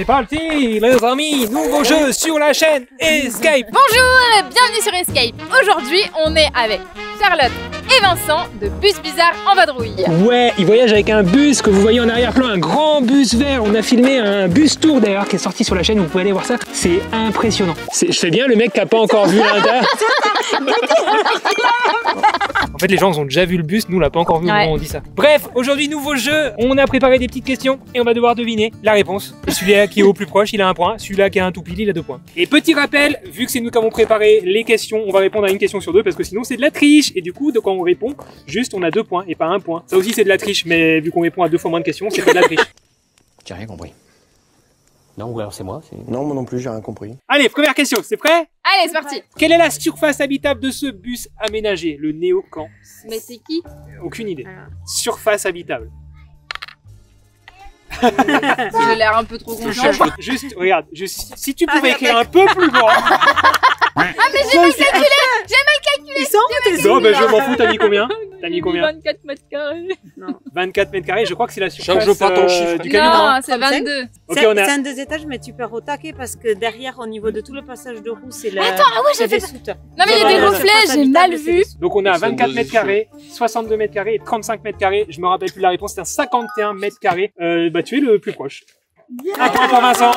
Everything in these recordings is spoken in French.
C'est parti les amis, nouveau jeu sur la chaîne Escape. Bonjour et bienvenue sur Escape. Aujourd'hui on est avec Charlotte et Vincent de Bus Bizarre en vadrouille. Ouais, ils voyagent avec un bus que vous voyez en arrière-plan, un grand bus vert. On a filmé un bus tour d'ailleurs qui est sorti sur la chaîne, vous pouvez aller voir ça. C'est impressionnant. Je fais bien le mec qui a pas encore vu l'intérieur. En fait les gens ont déjà vu le bus, nous on l'a pas encore vu au moment où on dit ça. Bref, aujourd'hui nouveau jeu, on a préparé des petites questions et on va devoir deviner la réponse. Et celui-là qui est au plus proche, il a un point, celui-là qui a un tout pile, il a 2 points. Et petit rappel, vu que c'est nous qui avons préparé les questions, on va répondre à une question sur 2 parce que sinon c'est de la triche. Et du coup, quand on répond, juste on a 2 points et pas 1 point. Ça aussi c'est de la triche, mais vu qu'on répond à 2 fois moins de questions, c'est pas de la triche. J'ai rien compris. Non, ou alors c'est moi. Non, moi non plus, j'ai rien compris. Allez, première question, c'est prêt? Allez c'est parti. Quelle est la surface habitable de ce bus aménagé, le Néo-Camp? Mais c'est qui? Aucune idée. Surface habitable. J'ai l'air un peu trop confiant. Juste, regarde, si tu pouvais écrire un peu plus grand. Ah mais j'ai mal calculé. J'ai mal calculé. Ils sont où tes Non, ben je m'en fous, t'as mis combien? T'as mis combien? 24 mètres carrés. 24 mètres carrés, je crois que c'est la surface Change pas ton chiffre. du camion. Non, c'est 22. Ok, C'est on a... un 2 étages, mais tu pars au taquet parce que derrière, au niveau de tout le passage de roue, c'est la. Attends, ah ouais, j'ai des fait. soutes. Non mais il y a des reflets, j'ai mal vu. Donc on a 24 mètres carrés, 62 mètres carrés et 35 mètres carrés. Je me rappelle plus la réponse, c'est un 51 mètres carrés. Bah tu es le plus proche. Un point pour Vincent.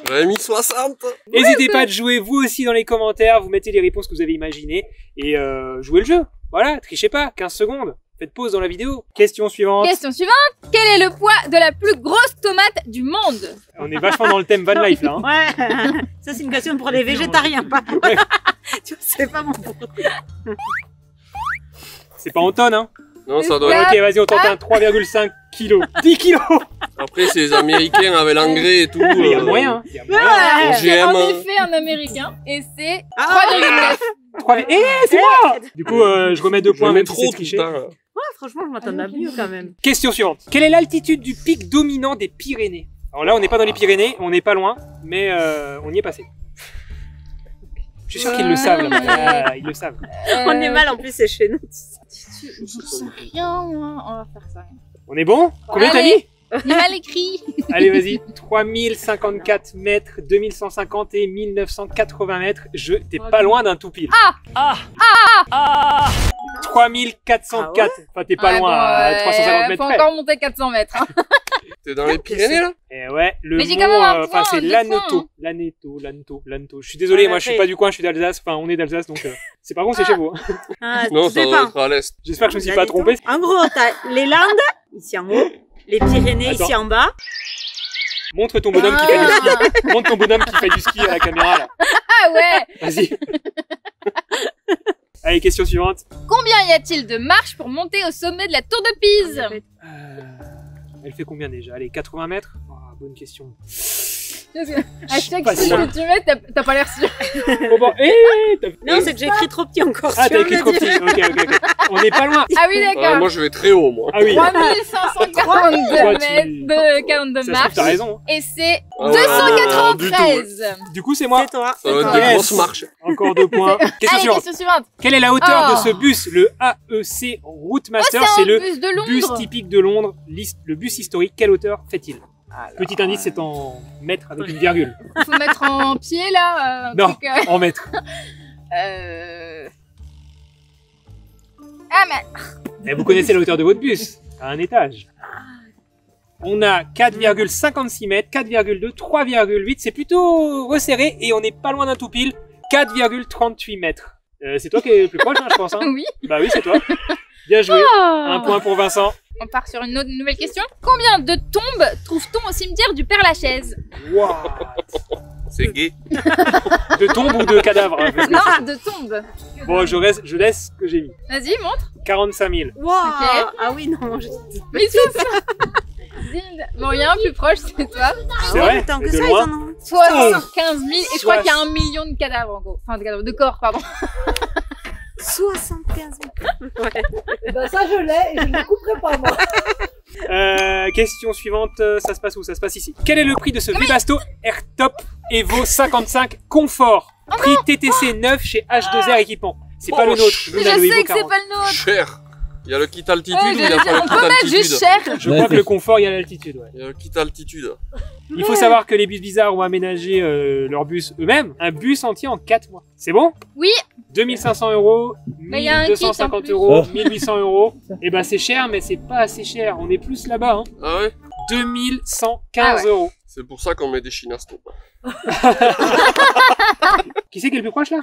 J'avais mis 60. N'hésitez pas à jouer vous aussi dans les commentaires, vous mettez les réponses que vous avez imaginées et jouez le jeu. Voilà, trichez pas, 15 secondes. Faites pause dans la vidéo. Question suivante. Question suivante. Quel est le poids de la plus grosse tomate du monde? On est vachement dans le thème van life là. Hein. Ouais, ça c'est une question pour les végétariens, pas. Ouais. Tu vois, c'est pas mon pour. C'est pas en tonnes hein. Non, ça doit Ok, vas-y, on tente un 3,5 kg. 10 kilos. Après, c'est les Américains avec l'engrais et tout. Il y a moyen. Hein. Il y a moyen. C'est en OGM. effet un américain et c'est Ah, 3,9. C'est moi. Du coup, je remets 2 points, J'en même mets si trop c'est tout triché. le temps. Ouais, franchement, je m'attendais à mieux quand même. Question suivante. Quelle est l'altitude du pic dominant des Pyrénées? Alors là, on n'est pas dans les Pyrénées, on n'est pas loin, mais on y est passé. Je suis sûr qu'ils le savent là-bas. Ils le savent. On est mal en plus, c'est chez nous. Je sais rien, moi. On va faire ça. On est bon? Combien t'as Allez. mis? J'ai mal écrit. Allez, vas-y. 3054 mètres, 2150 et 1980 mètres. T'es pas loin d'un tout pile. 3404. Enfin, t'es pas loin, à 350 mètres Faut près. encore monter 400 mètres. Hein. T'es dans les Pyrénées là? Et ouais, le Mais j'ai mot, quand même un enfin, point, c'est 2 l'Aneto. points, L'Aneto. Je suis désolé, Ouais, moi, je suis après- pas du coin, je suis d'Alsace. Enfin, on est d'Alsace, donc c'est pas bon, c'est chez vous. Hein. Ah, Non, tout ça doit dépend. être à l'est. J'espère que je me suis pas trompé. En gros, t'as les Landes, ici en haut, les Pyrénées, Attends. ici en bas. Montre ton bonhomme qui fait du ski. Montre ton bonhomme qui fait du ski à la caméra, là. Ah ouais. Vas-y. Allez, question suivante. Combien y a-t-il de marches pour monter au sommet de la tour de Pise? Elle fait combien déjà? Allez, 80 mètres? Oh, bonne question. À chaque pas chose sûr. que tu mets, t'as pas l'air sûr. Oh, bon, Non, c'est que j'ai écrit trop petit encore. Ah, tu t'as veux écrit me trop dire. petit. Ok. On est pas loin. Ah oui, d'accord. Moi, je vais très haut, moi. Ah oui. 3542 Toi, mètres de 42 Ça se trouve, marches. t'as raison. hein. Et c'est Ah ouais, 293. Du coup, c'est moi. C'est toi. Ça va être Yes. des grosses marches. Encore 2 points. Question Allez, suivante. question suivante. Quelle est la hauteur Oh. de ce bus? Le AEC Routemaster, C'est c'est un le bus de bus Londres. typique de Londres. Le bus historique, quelle hauteur fait-il? Petit indice, c'est en mètres avec une virgule. Faut mettre en pied là. Non, truc, en mètres. Ah mais Et vous connaissez la hauteur de votre bus, à un étage. On a 4,56 mètres, 4,2, 3,8. C'est plutôt resserré et on n'est pas loin d'un tout pile. 4,38 mètres. C'est toi qui es le plus proche, hein, je pense. Hein. oui. Bah oui, c'est toi. Bien joué. Oh. Un point pour Vincent. On part sur une nouvelle question. Combien de tombes trouve-t-on au cimetière du Père-Lachaise? What? C'est gay. De tombe ou de cadavre hein, parce que Non, de tombes. bon, je laisse ce que j'ai mis. Vas-y, montre. 45 000. Wow. Ah oui, non, Mais c'est ça. Bon, il y a un plus proche, c'est toi. C'est vrai? Tant que De ça, loin. ils en ont. 75 000. Et je crois qu'il y a 1 million de cadavres en gros. Enfin, de cadavres, de corps, pardon. 75 000. Ouais. Et ben ça je l'ai et je ne couperai pas moi. Question suivante, ça se passe où? Ça se passe ici. Quel est le prix de ce Webasto AirTop Evo 55 Confort? Prix TTC 9 chez H2R Équipement. C'est pas le nôtre. Nous, Je on a le Evo sais que c'est 40. pas le nôtre. Cher. Il y a le kit altitude ou il n'y a on pas le kit peut mettre juste altitude? cher. Je crois que le confort, il y a l'altitude. Ouais. Il y a le kit altitude. Il faut savoir que les bus bizarres ont aménagé leur bus eux-mêmes. Un bus entier en 4 mois. C'est bon? Oui. 2500 €, Mais il y a un kit en 1250 plus. €, 1800 €. Et ben c'est cher, mais c'est pas assez cher. On est plus là-bas. Hein. Ah ouais? 2115 €. C'est pour ça qu'on met des chinastos. Qui c'est qui est le plus proche là?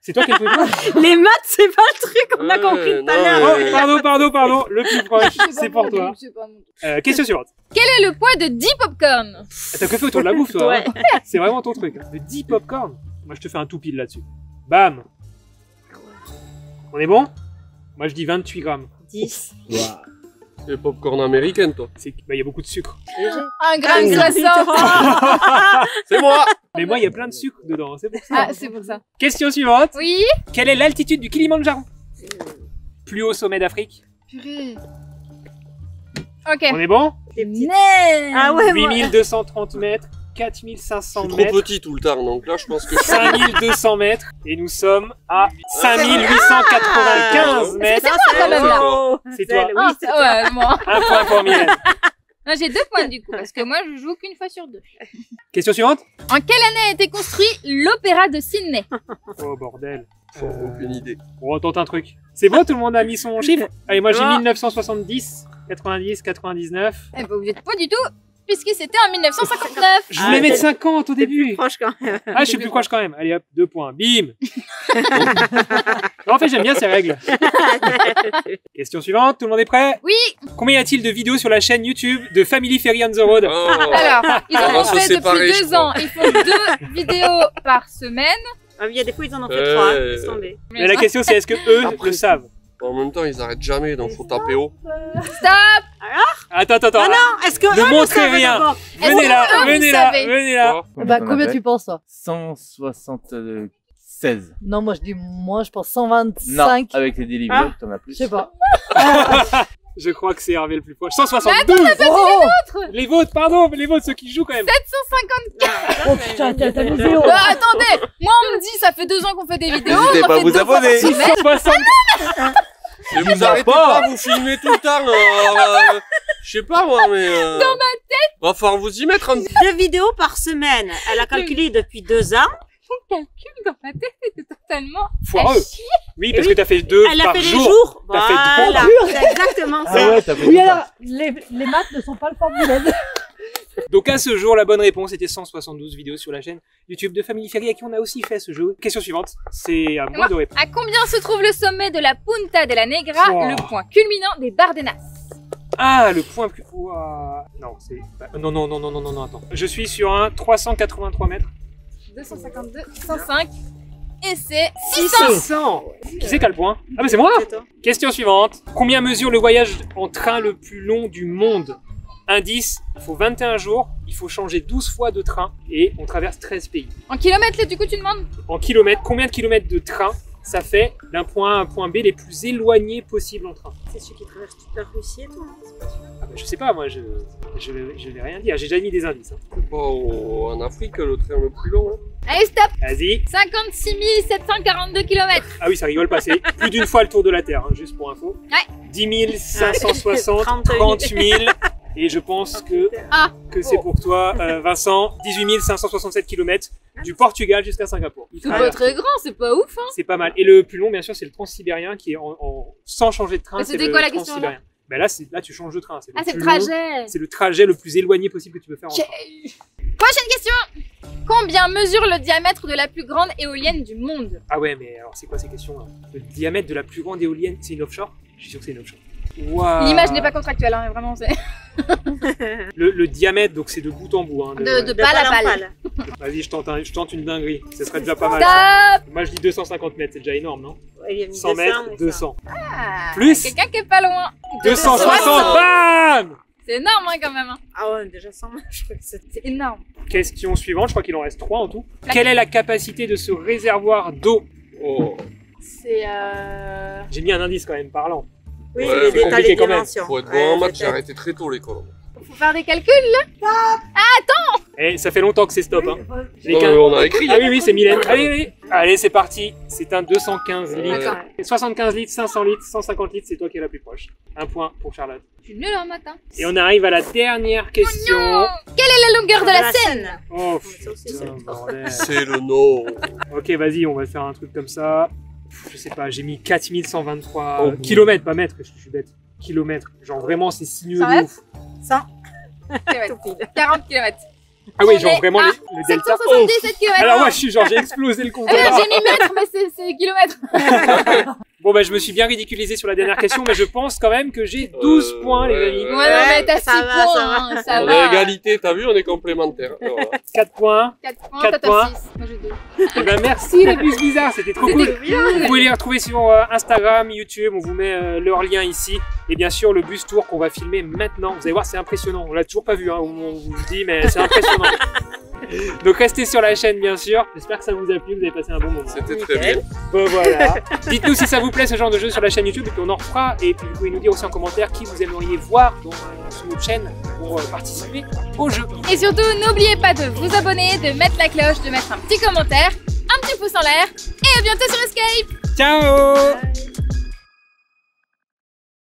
C'est toi qui es le plus proche? Les maths, c'est pas le truc, on a compris tout à l'heure. Oh, pardon. Le plus proche, c'est pour toi. Question suivante. Quel est le poids de 10 popcorn? T'as que fait autour de la bouffe, toi. Ouais. Hein. C'est vraiment ton truc. Hein. De 10 popcorn. Moi, je te fais un tout pile là-dessus. Bam. On est bon? Moi, je dis 28 grammes. 10. C'est les popcorn américaines, toi. Bah, il y a beaucoup de sucre. 1 gramme 60. C'est moi! Mais moi, il y a plein de sucre dedans. C'est pour ça. Ah, c'est pour ça. Question suivante. Oui. Quelle est l'altitude du Kilimandjaro? Plus haut sommet d'Afrique. Purée. Ok. On est bon? Ah ouais, moi. 8230 mètres, 4500 Je suis mètres, trop petit tout le temps, donc là je pense que je suis... 5200 mètres, et nous sommes à 5895 mètres. C'est quand même là. C'est toi. Oui, c'est toi. Ouais, moi. Un point pour Mylène. Non, j'ai 2 points du coup, parce que moi je joue qu'une fois sur 2. Question suivante. En quelle année a été construit l'Opéra de Sydney? Oh bordel. Aucune idée. On tente un truc. C'est bon, tout le monde a mis son chiffre? Allez, moi j'ai Ah. 1970, 90, 99. Eh ben, vous êtes pas du tout, puisque c'était en 1959. Je voulais mettre 50 au début. Proche quand même. Ah, je suis plus proche quand même. Allez hop, 2 points. Bim. Non, en fait, j'aime bien ces règles. Question suivante, tout le monde est prêt? Oui. Combien y a-t-il de vidéos sur la chaîne YouTube de Family Ferry on the Road? Oh. Alors, ils On en va ont se fait séparer, depuis je 2 crois. ans. Ils font 2 vidéos par semaine. Ah, mais il y a des fois, ils en ont fait 3. Laisse tomber. Mais la question, c'est est-ce que eux le savent? En même temps, ils arrêtent jamais, donc faut taper haut. Stop. Attends. Ah non, est-ce que Ne eux le montrez savent rien. d'abord? Venez là, Est-ce que venez vous là, savez venez là. Bah, combien tu penses, toi? 176. Non, moi, je pense Non, 125. avec les delivery, t'en as plus. Je sais pas. Je crois que c'est Hervé le plus proche. 172. Oh, Les vôtres, pardon, les vôtres, ceux qui jouent quand même. 754. oh putain, t'as mis zéro. Attendez, moi on me dit ça fait 2 ans qu'on fait des vidéos. N'hésitez on pas à fait vous 2 fois abonner. par semaine. 60. Et vous arrêtez pas, vous filmez tout le temps. Je sais pas moi, mais... Dans ma tête. Va falloir vous y mettre un petit... 2 vidéos par semaine. Elle a calculé depuis 2 ans. Mon calcul dans ma tête était totalement Foireux. à chier. Oui, parce que t'as fait 2 Elle a par fait les jour. jours. T'as fait deux. Voilà, c'est exactement ça. Ah ouais, t'as fait Oui, tout ça. alors, les maths ne sont pas le formulaire. Donc à ce jour, la bonne réponse était 172 vidéos sur la chaîne YouTube de Family Ferry à qui on a aussi fait ce jeu. Question suivante, c'est à moi de répondre. À combien se trouve le sommet de la Punta de la Negra, Oh. le point culminant des Bardenas? Ah, le point plus... Ouah. Non, c'est... Non, attends. Je suis sur un 383 mètres. 252, 105, et c'est 600. 600. Qui c'est qui a le point? Ah mais c'est moi. C'est toi. Question suivante. Combien mesure le voyage en train le plus long du monde? Indice, il faut 21 jours, il faut changer 12 fois de train et on traverse 13 pays. En kilomètres, là, du coup, tu demandes? En kilomètres, combien de kilomètres de train ça fait d'un point A à un point B les plus éloignés possibles en train? C'est celui qui traverse toute la Russie et tout. Ah bah, je sais pas, moi je vais rien dire, j'ai déjà mis des indices. Hein. C'est pas en Afrique le train le plus long, hein. Allez, stop. Vas-y. 56 742 km. Ah oui, ça rigole pas, c'est plus d'une fois le tour de la Terre, hein, juste pour info. Ouais. 10 560, 30 000. 30 000. Et je pense que c'est pour toi, Vincent, 18 567 km du Portugal jusqu'à Singapour. C'est pas très grand, c'est pas ouf, hein. C'est pas mal. Et le plus long, bien sûr, c'est le transsibérien qui est sans changer de train. Mais c'est c'était le quoi la question, transsibérien. Ben là, tu changes de train. Ah, c'est le plus long. trajet. C'est le trajet le plus éloigné possible que tu peux faire en train. Prochaine question. Combien mesure le diamètre de la plus grande éolienne du monde? Ah ouais, mais alors c'est quoi ces questions là? Le diamètre de la plus grande éolienne, c'est une offshore? Je suis sûr que c'est une offshore. Waouh. L'image n'est pas contractuelle, hein, vraiment, c'est... Le diamètre, donc c'est de bout en bout. Hein, De pale à pale. Vas-y, je tente une dinguerie. Ce serait déjà pas mal. Stop. Moi je dis 250 mètres, c'est déjà énorme, non? Il a mis 100 mètres, mais 200. Ah, Plus quelqu'un qui est pas loin. 260, bam! C'est énorme, hein, quand même. Hein. Ah ouais, déjà 100 mètres, je crois que c'était... C'est énorme. Question suivante, je crois qu'il en reste 3 en tout. Quelle est la capacité de ce réservoir d'eau? Oh. C'est J'ai mis un indice quand même parlant. Oui, Ouais, les c'est détails, compliqué les quand même. dimensions. Pour être bon Ouais, en maths, j'ai peut-être. arrêté très tôt l'école. Faut faire des calculs là. Et ça fait longtemps que c'est stop. Hein. Les Non, 15. mais on a écrit. Ah oui, oui, c'est Mylène. Allez, c'est parti. C'est un 215 litres. D'accord. 75 litres, 500 litres, 150 litres, c'est toi qui es la plus proche. Un point pour Charlotte. Je suis nulle en matin. Et on arrive à la dernière question. Quelle est la longueur de la Seine? Oh, Ça aussi, c'est putain, le bordel. C'est le nom. Ok, vas-y, on va faire un truc comme ça. Je sais pas, j'ai mis 4123 Oh. kilomètres, pas mètres, je suis bête. Kilomètres. Genre vraiment, c'est sinueux Ça de va ouf. 40 km. Ah oui, On genre est vraiment à le delta. 777 km. Alors moi, j'ai explosé le compteur. J'ai mis mètres, mais c'est kilomètres. Bon bah je me suis bien ridiculisé sur la dernière question, mais je pense quand même que j'ai 12 points les amis. Ouais, non, mais t'as 6 ça va, points, ça hein, ça On va. a égalité, t'as vu, on est complémentaires. Voilà. 4 points. 4 points, 4 toi points. t'as 6. Moi j'ai 2. Et ben merci les bus bizarres, c'était trop cool. C'était bien. Vous pouvez les retrouver sur Instagram, YouTube, on vous met leur lien ici. Et bien sûr le bus tour qu'on va filmer maintenant. Vous allez voir, c'est impressionnant. On l'a toujours pas vu, hein, on vous le dit, mais c'est impressionnant. Donc restez sur la chaîne bien sûr. J'espère que ça vous a plu, vous avez passé un bon moment. C'était très bien. Bon voilà. Dites-nous si ça vous plaît ce genre de jeu sur la chaîne YouTube et puis on en refera. Et puis vous pouvez nous dire aussi en commentaire qui vous aimeriez voir sur notre chaîne pour participer au jeu. Et surtout, n'oubliez pas de vous abonner, de mettre la cloche, de mettre un petit commentaire, un petit pouce en l'air. Et à bientôt sur Escape. Ciao.